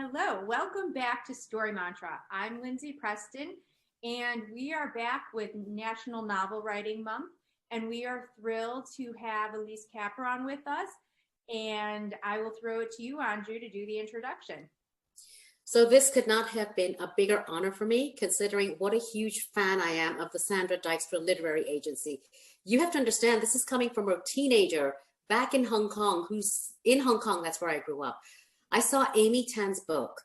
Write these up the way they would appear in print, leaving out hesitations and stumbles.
Hello, welcome back to Story Mantra. I'm Lindsay Preston, and we are back with National Novel Writing Month, and we are thrilled to have Elise Capron with us. And I will throw it to you, Andrew, to do the introduction. So this could not have been a bigger honor for me, considering what a huge fan I am of the Sandra Dijkstra Literary Agency. You have to understand, this is coming from a teenager back in Hong Kong, who's in Hong Kong, that's where I grew up. I saw Amy Tan's book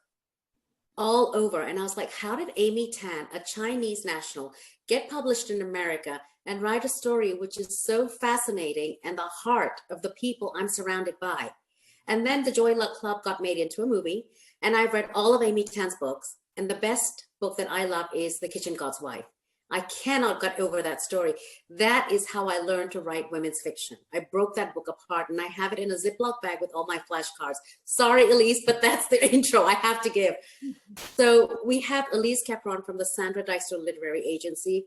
all over, and I was like, how did Amy Tan, a Chinese national, get published in America and write a story which is so fascinating and the heart of the people I'm surrounded by? And then the Joy Luck Club got made into a movie, and I've read all of Amy Tan's books, and the best book that I love is The Kitchen God's Wife. I cannot get over that story. That is how I learned to write women's fiction. I broke that book apart, and I have it in a Ziploc bag with all my flashcards. Sorry, Elise, but that's the intro I have to give. So we have Elise Capron from the Sandra Dijkstra Literary Agency.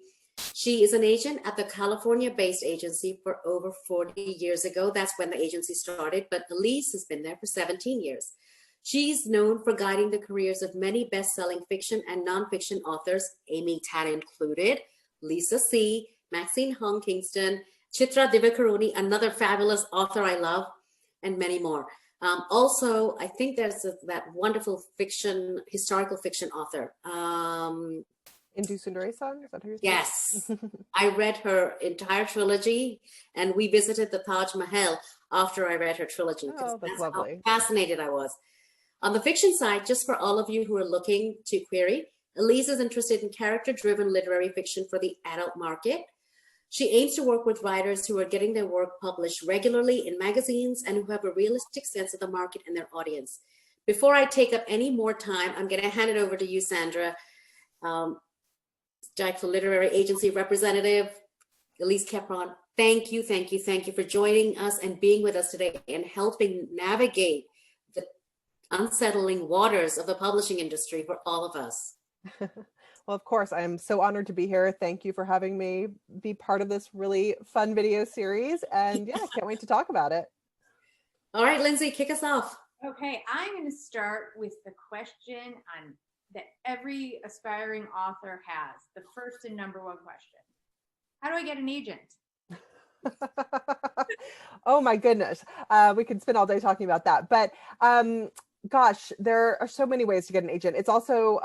She is an agent at the California-based agency for over 40 years ago. That's when the agency started, but Elise has been there for 17 years. She's known for guiding the careers of many best-selling fiction and nonfiction authors, Amy Tan included, Lisa C., Maxine Hong Kingston, Chitra Divakaruni, another fabulous author I love, and many more. Also, I think there's that wonderful fiction, historical fiction author. Indu Sundari-san? Is that who you're saying? Yes. I read her entire trilogy, and we visited the Taj Mahal after I read her trilogy. Oh, that's lovely. How fascinated I was. On the fiction side, just for all of you who are looking to query, Elise is interested in character-driven literary fiction for the adult market. She aims to work with writers who are getting their work published regularly in magazines and who have a realistic sense of the market and their audience. Before I take up any more time, I'm going to hand it over to you, Sandra. Dijkstra Literary Agency representative, Elise Capron, thank you for joining us and being with us today and helping navigate the unsettling waters of the publishing industry for all of us. Well, of course, I'm so honored to be here. Thank you for having me be part of this really fun video series. And yeah, I can't wait to talk about it. All right, Lindsay, kick us off. Okay, I'm going to start with the question that every aspiring author has. The first and number one question. How do I get an agent? Oh my goodness. We could spend all day talking about that. But gosh, there are so many ways to get an agent. It's also,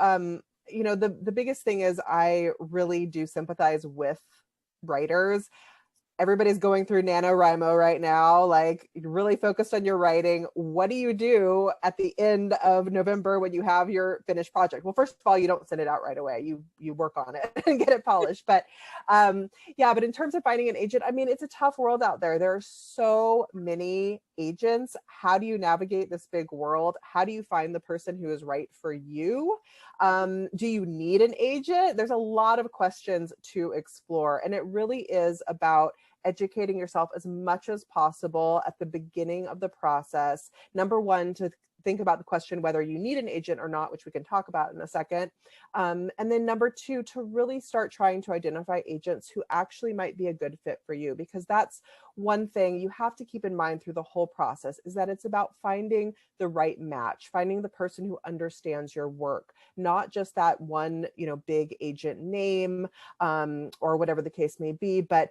the biggest thing is I really do sympathize with writers. Everybody's going through NaNoWriMo right now, like you're really focused on your writing. What do you do at the end of November when you have your finished project? Well, first of all, you don't send it out right away. You work on it and get it polished. But but in terms of finding an agent, I mean, it's a tough world out there. There are so many agents. How do you navigate this big world? How do you find the person who is right for you? Do you need an agent? There's a lot of questions to explore, and it really is about educating yourself as much as possible at the beginning of the process. Number one, to think about the question whether you need an agent or not, which we can talk about in a second. And then number two, to really start trying to identify agents who actually might be a good fit for you, because that's one thing you have to keep in mind through the whole process, is that it's about finding the right match, finding the person who understands your work, not just that one, big agent name or whatever the case may be, but,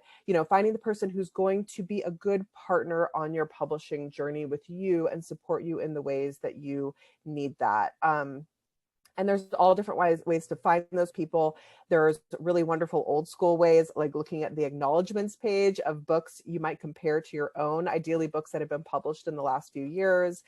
finding the person who's going to be a good partner on your publishing journey with you and support you in the ways that you need that. And there's all different ways to find those people. There's really wonderful old school ways, like looking at the acknowledgements page of books you might compare to your own, ideally books that have been published in the last few years.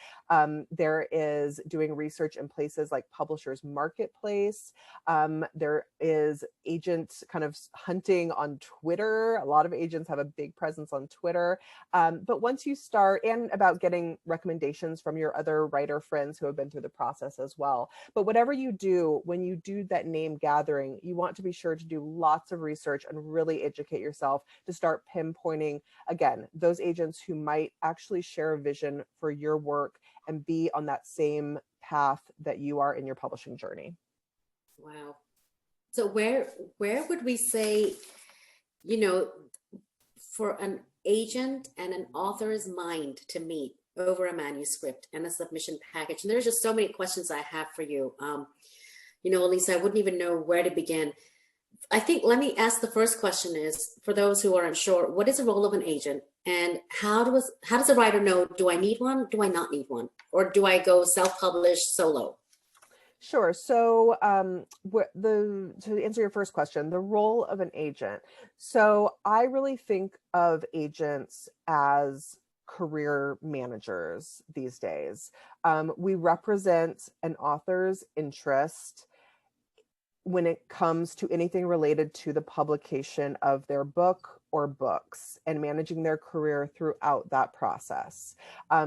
There is doing research in places like Publishers Marketplace. There is agent kind of hunting on Twitter. A lot of agents have a big presence on Twitter. But once you start, and about getting recommendations from your other writer friends who have been through the process as well. But whatever you do, when you do that name gathering, you want to be sure to do lots of research and really educate yourself to start pinpointing, again, those agents who might actually share a vision for your work and be on that same path that you are in your publishing journey. Wow. So where would we say, for an agent and an author's mind to meet, over a manuscript and a submission package? And there's just so many questions I have for you. Elise, I wouldn't even know where to begin. I think, let me ask the first question is, for those who are unsure, what is the role of an agent? And how does a writer know, do I need one? Do I not need one? Or do I go self-published solo? Sure. So to answer your first question, the role of an agent. So I really think of agents as career managers these days. We represent an author's interest when it comes to anything related to the publication of their book or books and managing their career throughout that process.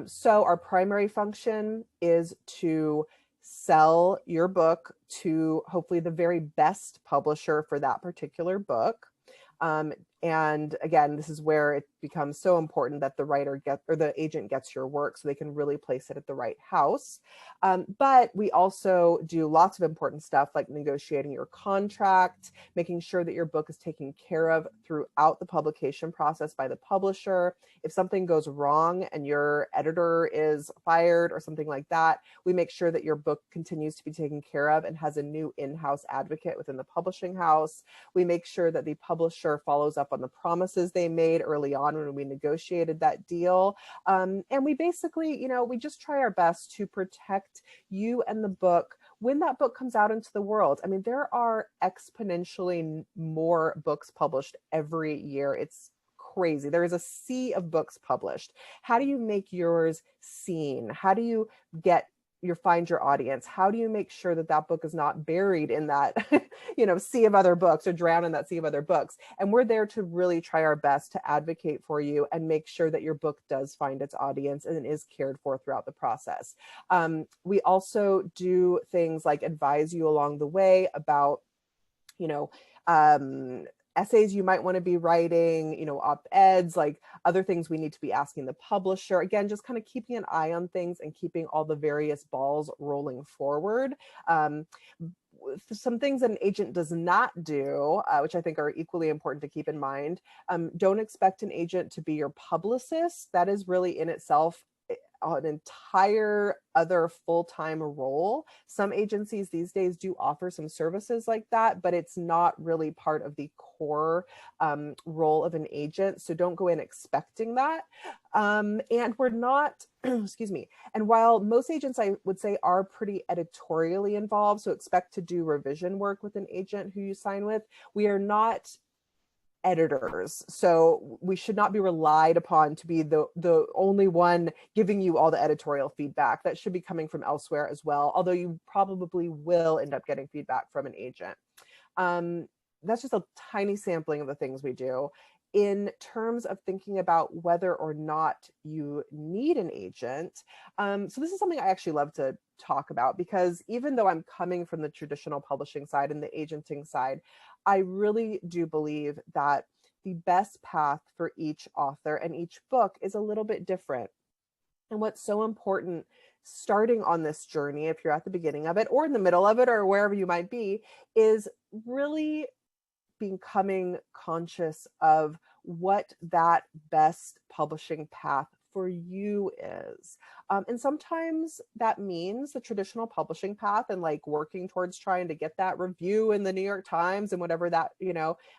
So our primary function is to sell your book to hopefully the very best publisher for that particular book. And again, this is where it becomes so important that the writer or the agent gets your work so they can really place it at the right house. But we also do lots of important stuff like negotiating your contract, making sure that your book is taken care of throughout the publication process by the publisher. If something goes wrong and your editor is fired or something like that, we make sure that your book continues to be taken care of and has a new in-house advocate within the publishing house. We make sure that the publisher follows up on the promises they made early on when we negotiated that deal. And we basically, we just try our best to protect you and the book when that book comes out into the world. I mean, there are exponentially more books published every year. It's crazy. There is a sea of books published. How do you make yours seen? How do you find your audience? How do you make sure that that book is not buried in that, sea of other books or drown in that sea of other books? And we're there to really try our best to advocate for you and make sure that your book does find its audience and is cared for throughout the process. We also do things like advise you along the way about, essays you might want to be writing, op-eds, like other things we need to be asking the publisher. Again, just kind of keeping an eye on things and keeping all the various balls rolling forward. Some things that an agent does not do, which I think are equally important to keep in mind. Don't expect an agent to be your publicist. That is really in itself an entire other full-time role. Some agencies these days do offer some services like that, but it's not really part of the core role of an agent. So don't go in expecting that. And we're not, excuse me. And while most agents, I would say, are pretty editorially involved, so expect to do revision work with an agent who you sign with, we are not editors. So we should not be relied upon to be the only one giving you all the editorial feedback. That should be coming from elsewhere as well, although you probably will end up getting feedback from an agent. That's just a tiny sampling of the things we do. In terms of thinking about whether or not you need an agent, so this is something I actually love to talk about, because even though I'm coming from the traditional publishing side and the agenting side, I really do believe that the best path for each author and each book is a little bit different. And what's so important starting on this journey, if you're at the beginning of it or in the middle of it or wherever you might be, is really becoming conscious of what that best publishing path for you is. And sometimes that means the traditional publishing path and like working towards trying to get that review in the New York Times and whatever that,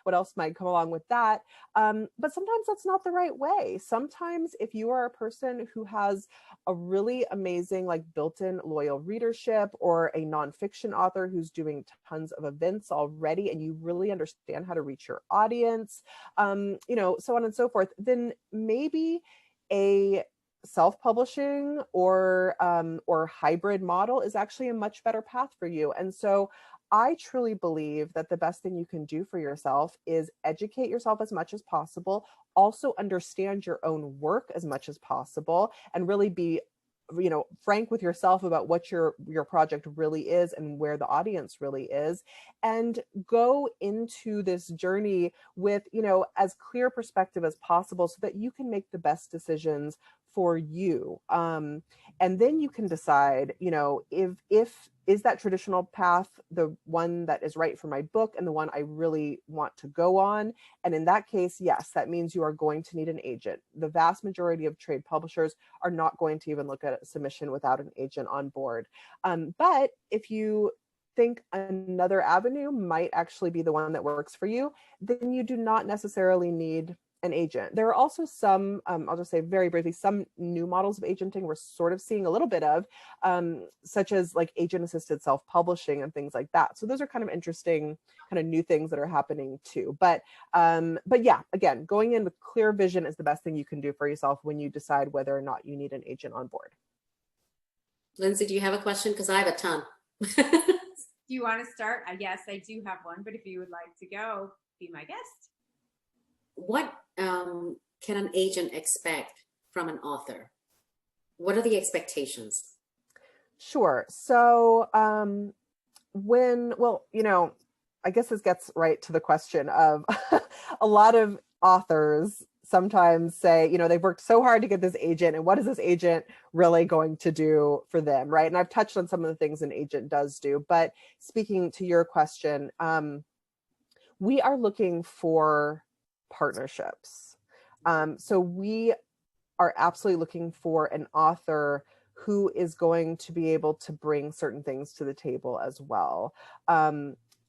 what else might come along with that. But sometimes that's not the right way. Sometimes if you are a person who has a really amazing, like built-in loyal readership, or a nonfiction author who's doing tons of events already, and you really understand how to reach your audience, so on and so forth, then maybe a self-publishing or hybrid model is actually a much better path for you. And so I truly believe that the best thing you can do for yourself is educate yourself as much as possible, also understand your own work as much as possible, and really be frank with yourself about what your project really is and where the audience really is, and go into this journey with, as clear perspective as possible so that you can make the best decisions for you. And then you can decide, you know, if is that traditional path the one that is right for my book and the one I really want to go on? And in that case, yes, that means you are going to need an agent. The vast majority of trade publishers are not going to even look at a submission without an agent on board. But if you think another avenue might actually be the one that works for you, then you do not necessarily need an agent. There are also some, I'll just say very briefly, some new models of agenting we're sort of seeing a little bit of, such as like agent-assisted self-publishing and things like that. So those are kind of interesting, kind of new things that are happening too. But yeah, again, going in with clear vision is the best thing you can do for yourself when you decide whether or not you need an agent on board. Lindsay, do you have a question? Because I have a ton. Do you want to start? Yes, I do have one, but if you would like to go, be my guest. What can an agent expect from an author? What are the expectations? Sure. So well, you know, I guess this gets right to the question of a lot of authors sometimes say, you know, they've worked so hard to get this agent, and what is this agent really going to do for them, right? And I've touched on some of the things an agent does do, but speaking to your question, we are looking for partnerships. So we are absolutely looking for an author who is going to be able to bring certain things to the table as well.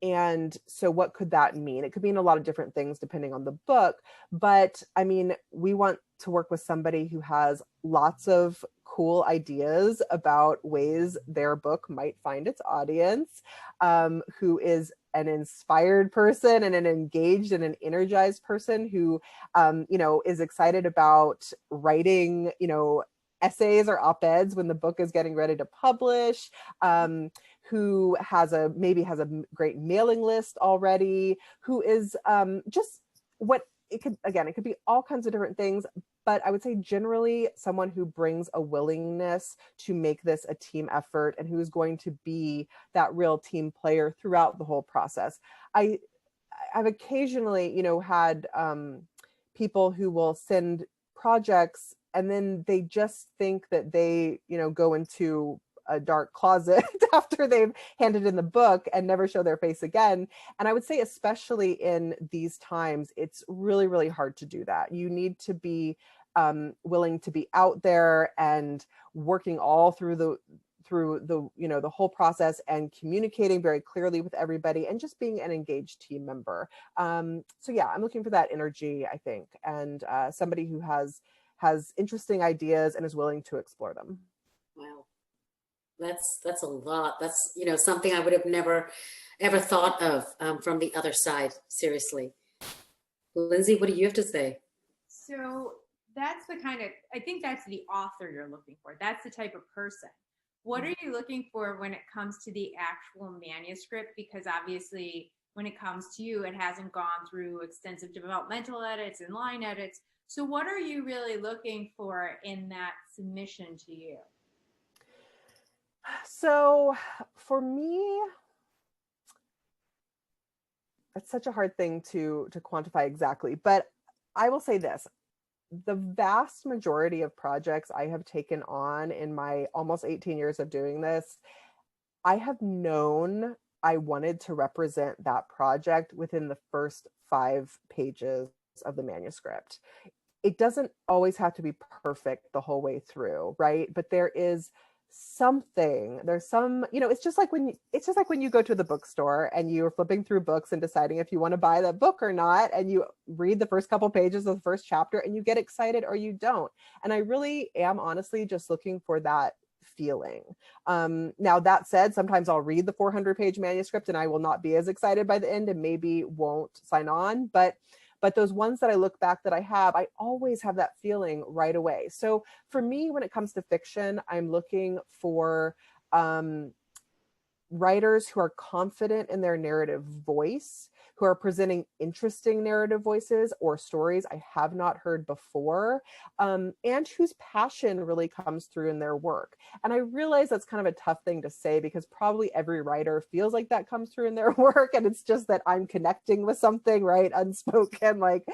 And so what could that mean? It could mean a lot of different things depending on the book, but I mean, we want to work with somebody who has lots of cool ideas about ways their book might find its audience, who is an inspired person and an engaged and an energized person who, you know, is excited about writing, you know, essays or op-eds when the book is getting ready to publish, who maybe has a great mailing list already, who is just what it could be all kinds of different things, but I would say generally someone who brings a willingness to make this a team effort and who is going to be that real team player throughout the whole process. I've occasionally, you know, had people who will send projects and then they just think that they, you know, go into a dark closet after they've handed in the book and never show their face again. And I would say, especially in these times, it's really, really hard to do that. You need to be willing to be out there and working all through the you know, the whole process and communicating very clearly with everybody and just being an engaged team member. So yeah, I'm looking for that energy, I think, and somebody who has interesting ideas and is willing to explore them. Wow. That's a lot. That's, you know, something I would have never ever thought of from the other side. Seriously. Lindsay, what do you have to say? So that's I think that's the author you're looking for. That's the type of person. What are you looking for when it comes to the actual manuscript? Because obviously when it comes to you, it hasn't gone through extensive developmental edits and line edits. So what are you really looking for in that submission to you? So for me, it's such a hard thing to quantify exactly, but I will say this. The vast majority of projects I have taken on in my almost 18 years of doing this, I have known I wanted to represent that project within the first 5 pages of the manuscript. It doesn't always have to be perfect the whole way through, right? But there's some, you know, it's just like when you go to the bookstore and you're flipping through books and deciding if you want to buy that book or not, and you read the first couple pages of the first chapter and you get excited or you don't. And I really am honestly just looking for that feeling. Now that said, sometimes I'll read the 400-page manuscript and I will not be as excited by the end and maybe won't sign on, but those ones that I look back that I always have that feeling right away. So for me, when it comes to fiction, I'm looking for writers who are confident in their narrative voice, who are presenting interesting narrative voices or stories I have not heard before, and whose passion really comes through in their work. And I realize that's kind of a tough thing to say because probably every writer feels like that comes through in their work, and it's just that I'm connecting with something, right, unspoken, like,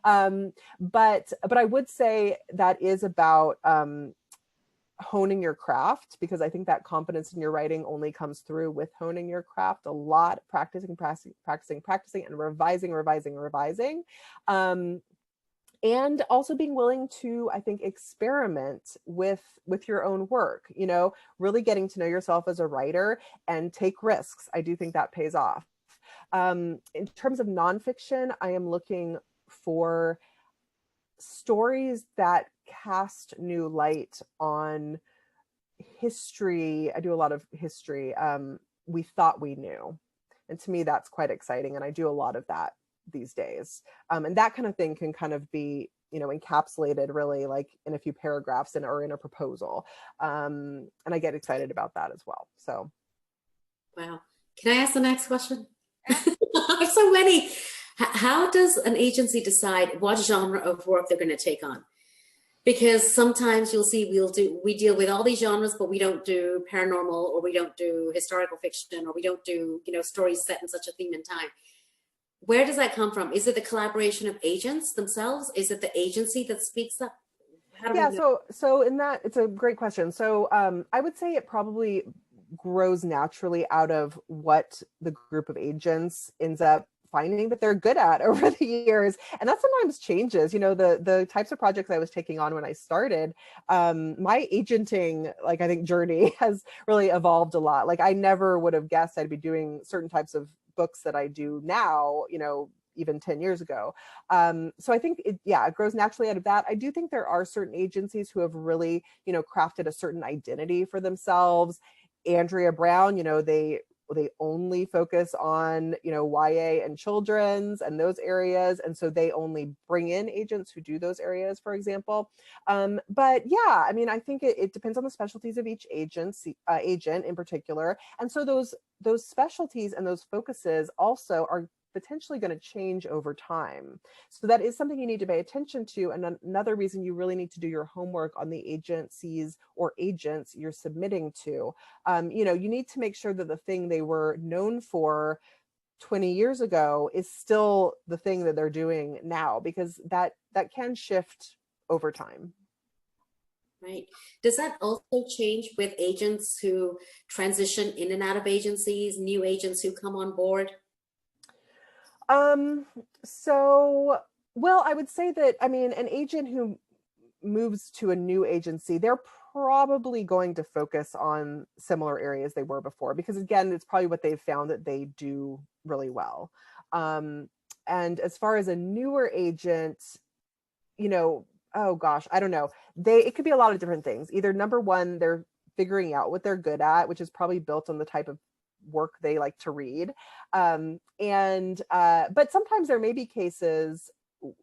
but I would say that is about honing your craft, because I think that confidence in your writing only comes through with honing your craft a lot, practicing, and revising. And also being willing to, I think, experiment with your own work, you know, really getting to know yourself as a writer and take risks. I do think that pays off. In terms of nonfiction, I am looking for stories that cast new light on history. I do a lot of history we thought we knew, and to me that's quite exciting, and I do a lot of that these days, and that kind of thing can kind of be, you know, encapsulated really like in a few paragraphs or in a proposal, and I get excited about that as well. So wow, can I ask the next question? There's so many. How does an agency decide what genre of work they're going to take on? Because sometimes you'll see we deal with all these genres, but we don't do paranormal, or we don't do historical fiction, or we don't do, you know, stories set in such a theme and time. Where does that come from? Is it the collaboration of agents themselves? Is it the agency that speaks up? How do we know? So in that, it's a great question. So I would say it probably grows naturally out of what the group of agents ends up finding that they're good at over the years, and that sometimes changes. You know, the types of projects I was taking on when I started, my agenting, like, I think journey has really evolved a lot. Like, I never would have guessed I'd be doing certain types of books that I do now, you know, even 10 years ago. So I think it grows naturally out of that. I do think there are certain agencies who have really, you know, crafted a certain identity for themselves. Andrea Brown, you know, they only focus on, you know, YA and children's and those areas, and so they only bring in agents who do those areas, for example. But yeah, I mean, I think it depends on the specialties of each agent in particular, and so those specialties and those focuses also are potentially going to change over time. So that is something you need to pay attention to. And another reason you really need to do your homework on the agencies or agents you're submitting to. You know, you need to make sure that the thing they were known for 20 years ago is still the thing that they're doing now, because that can shift over time. Right. Does that also change with agents who transition in and out of agencies, new agents who come on board? So, well, I would say that, I mean, an agent who moves to a new agency, they're probably going to focus on similar areas they were before, because again, it's probably what they've found that they do really well. And as far as a newer agent, you know, oh gosh, I don't know. It could be a lot of different things. Either number one, they're figuring out what they're good at, which is probably built on the type of work they like to read. But sometimes there may be cases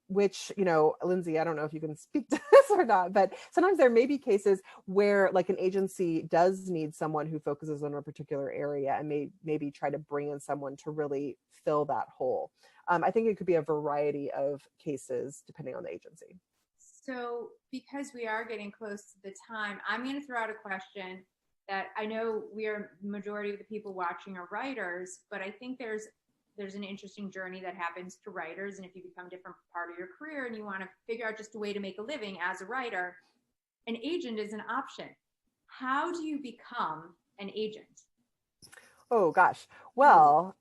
which, you know, Lindsay, I don't know if you can speak to this or not, but sometimes there may be cases where like an agency does need someone who focuses on a particular area and maybe try to bring in someone to really fill that hole. I think it could be a variety of cases depending on the agency. So because we are getting close to the time, I'm going to throw out a question that I know majority of the people watching are writers, but I think there's an interesting journey that happens to writers. And if you become a different part of your career and you want to figure out just a way to make a living as a writer, an agent is an option. How do you become an agent? Oh gosh. Well,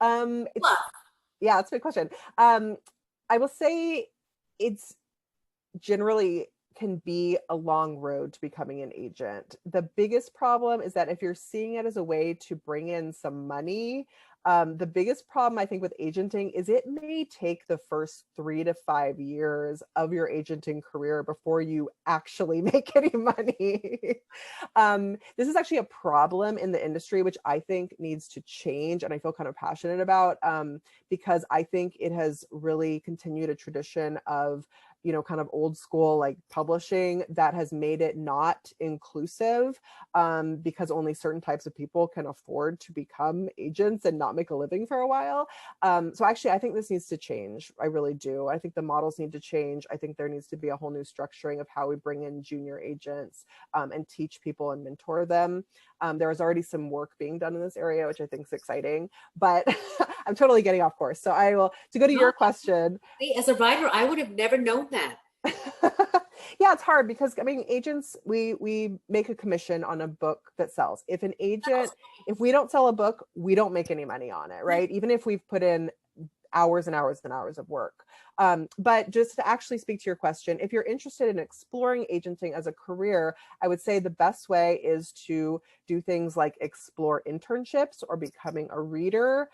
yeah, that's a good question. I will say it's generally can be a long road to becoming an agent. The biggest problem is that if you're seeing it as a way to bring in some money, the biggest problem I think with agenting is it may take the first 3 to 5 years of your agenting career before you actually make any money. This is actually a problem in the industry, which I think needs to change, and I feel kind of passionate about, because I think it has really continued a tradition of kind of old school like publishing that has made it not inclusive, because only certain types of people can afford to become agents and not make a living for a while. So actually, I think this needs to change. I really do. I think the models need to change. I think there needs to be a whole new structuring of how we bring in junior agents, and teach people and mentor them. There is already some work being done in this area, which I think is exciting, but I'm totally getting off course. So to go to your question. As a writer, I would have never known that. Yeah, it's hard because I mean, agents, we make a commission on a book that sells. If we don't sell a book, we don't make any money on it, right? Even if we've put in hours and hours and hours of work. But just to actually speak to your question, if you're interested in exploring agenting as a career, I would say the best way is to do things like explore internships or becoming a reader,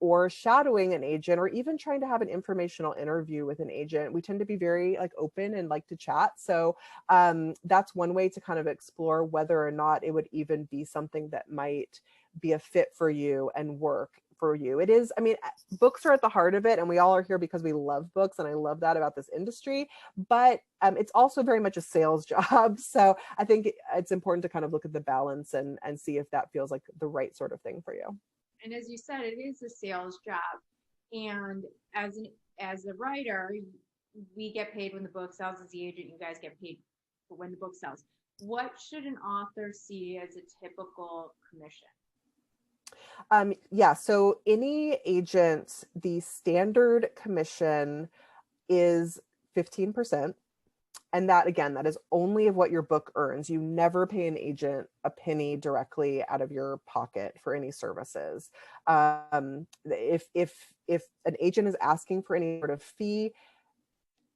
or shadowing an agent, or even trying to have an informational interview with an agent. We tend to be very like open and like to chat. So that's one way to kind of explore whether or not it would even be something that might be a fit for you and work for you. It is, I mean, books are at the heart of it, and we all are here because we love books, and I love that about this industry, but it's also very much a sales job. So I think it's important to kind of look at the balance and see if that feels like the right sort of thing for you. And as you said, it is a sales job. And as a writer, we get paid when the book sells. As the agent, you guys get paid when the book sells. What should an author see as a typical commission? Yeah, so any agent, the standard commission is 15%. And that, again, that is only of what your book earns. You never pay an agent a penny directly out of your pocket for any services. If an agent is asking for any sort of fee,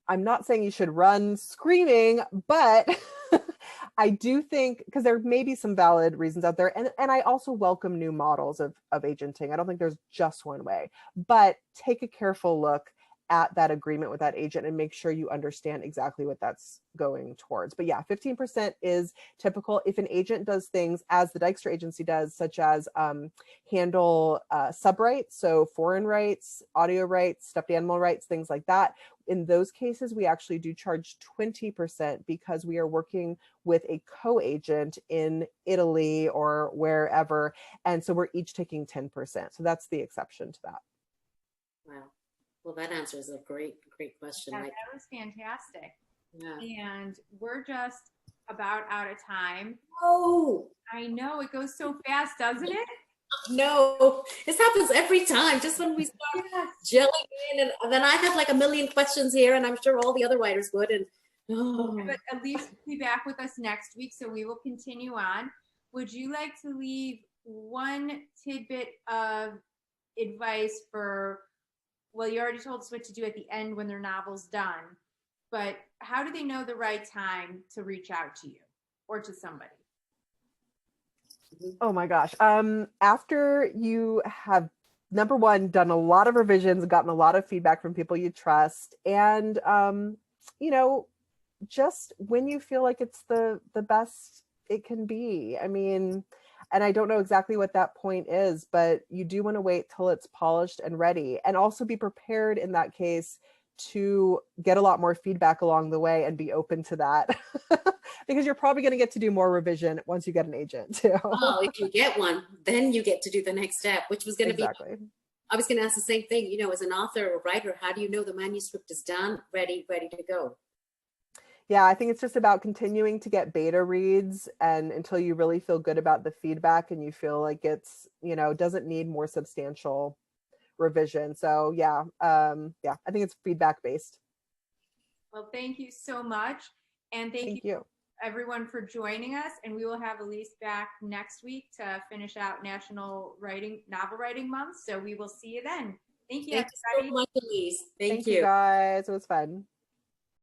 I'm not saying you should run screaming, but I do think, because there may be some valid reasons out there, and I also welcome new models of agenting. I don't think there's just one way, but take a careful look at that agreement with that agent and make sure you understand exactly what that's going towards. But yeah, 15% is typical. If an agent does things as the Dijkstra agency does, such as handle sub rights, so foreign rights, audio rights, stuffed animal rights, things like that, in those cases, we actually do charge 20% because we are working with a co-agent in Italy or wherever. And so we're each taking 10%. So that's the exception to that. Wow. Well, that answers a great question. Yeah, that was fantastic. Yeah. And we're just about out of time. Oh, I know, it goes so fast, doesn't it? no, this happens every time. Just when we start gelling in, and then I have like a million questions here, and I'm sure all the other writers would. And But Elise will be back with us next week, so we will continue on. Would you like to leave one tidbit of advice for? Well, you already told us what to do at the end when their novel's done, but how do they know the right time to reach out to you or to somebody? Oh my gosh. After you have, number one, done a lot of revisions, gotten a lot of feedback from people you trust, and just when you feel like it's the best it can be. I mean, and I don't know exactly what that point is, but you do want to wait till it's polished and ready, and also be prepared in that case to get a lot more feedback along the way and be open to that. Because you're probably going to get to do more revision once you get an agent too. Oh, if you get one, then you get to do the next step, which was going to exactly. I was going to ask the same thing, as an author or writer, how do you know the manuscript is done, ready to go? Yeah, I think it's just about continuing to get beta reads, and until you really feel good about the feedback and you feel like it's, doesn't need more substantial revision. So yeah, I think it's feedback based. Well, thank you so much. And thank you everyone for joining us. And we will have Elise back next week to finish out National Novel Writing Month. So we will see you then. Thank you, Thank everybody. you so much, Elise. Thank you guys. It was fun.